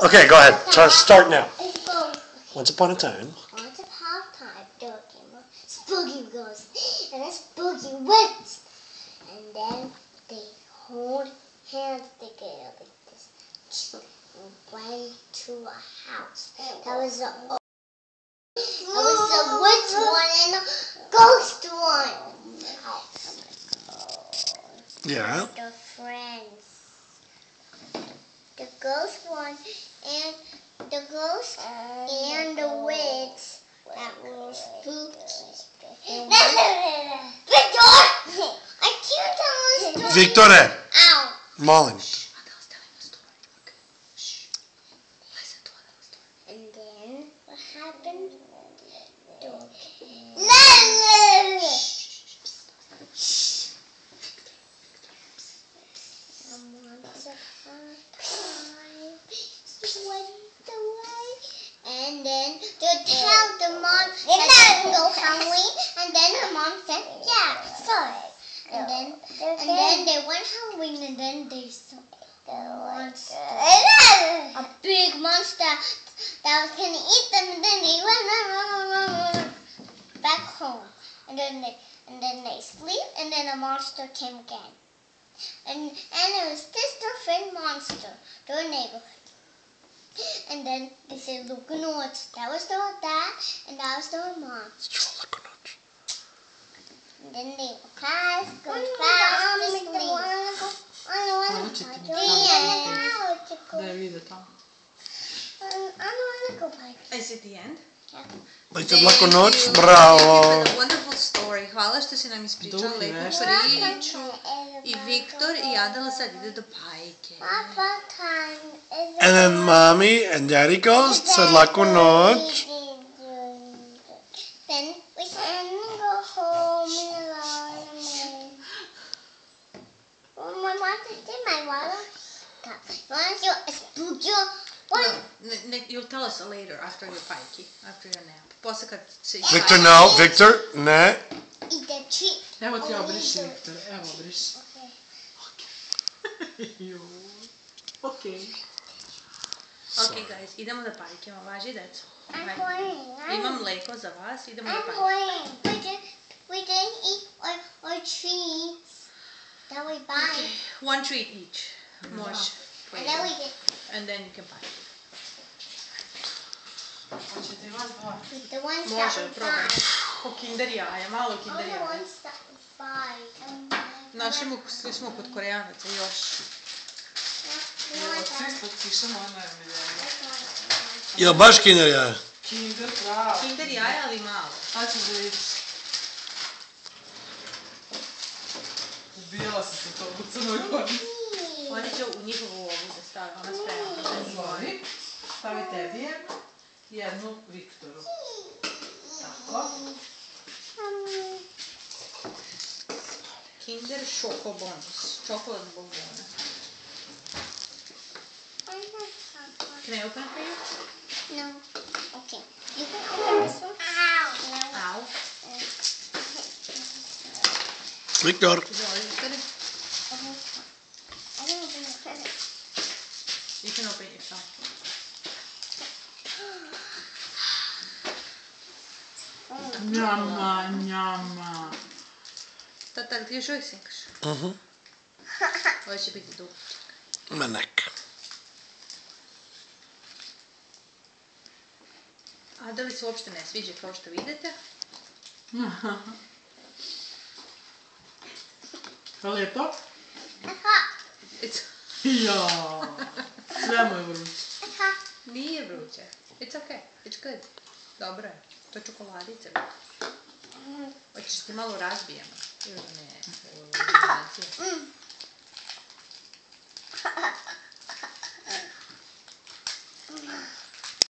Okay, go ahead. Start now. Once upon a time. Once upon a time, there came a spooky ghost, and a spooky witch. And then they hold hands together like this and went to a house. That was the witch one and the ghost one. Yeah. The friends. The ghost one and the ghost and the witch. That was spooky. Victor! I can't tell a story. Victore! Ow! Molim. And then what happened? And then they tell the mom that they can go Halloween, and then the mom said, yeah, sorry. And then they went Halloween, and then they saw a monster, a big monster that was gonna eat them, and then they went back home, and then they sleep, and then the monster came again, and it was this different monster, their neighborhood. And then they said, look and watch. That was their dad, and that was their mom. And then they go fast, to sleep. Da vide tamo. Is it the end? Dajte laku noć, bravo. Wonderful story. Hvala što si nam ispričala lepu priču. I Viktor i Adela sad ide do bajke. And then mommy and daddy goes, said laku noć. Then we can go home and my mom did my water. You want to do a spooky one? No, you'll tell us later after your bajki, after your nap. Posle kad se... Victor, no. Victor, ne. Eat the treat. Evo ti obriši, Viktor. Evo obriši. Okay. Okay, guys, idemo da bajkimo. Važi, deco. I'm going. Imam mleko za vas, idemo da I'm bajkimo. going. We didn't eat our treats that we buy. Okay, one treat each. Može. And then we get And then you can buy. Hoćete i vas dva? the ones that Može, we probaj. buy. Po kinder jaja, malo All kinder the jaja. ones that we buy. Našli smo kod Koreanaca još. Evo, 300 kiša moja najmiljena. Jel baš kinder jaja? Kinder, pravo. Kinder jaja, ali malo. Sad ćeš da vidiš. Ubijala sam se to u Crnoj Gori. Oni će u njihovu ovu da stavi, ona spremna. Zvoni, stavi tebi jednu Viktoru. Tako. Kinder Choco Bonus. Čokolad bombona. Can I open it for you? No. Okay. You can open this one. Ow. Ow. Victor. Is it already finished? I don't open the credit. You can open it yourself. Njama, njama. Tata, ti još uvijek sinkaš? Mhm. Ovo će biti dugo. Ma nek. Adeli se uopšte ne sviđa kao što vidite. Lijepo? It's... Ja, sve mu je vruće. Nije vruće. It's okay. It's good. Dobro je. To je čokoladica. Hoćeš ti malo razbijemo? Ili ne?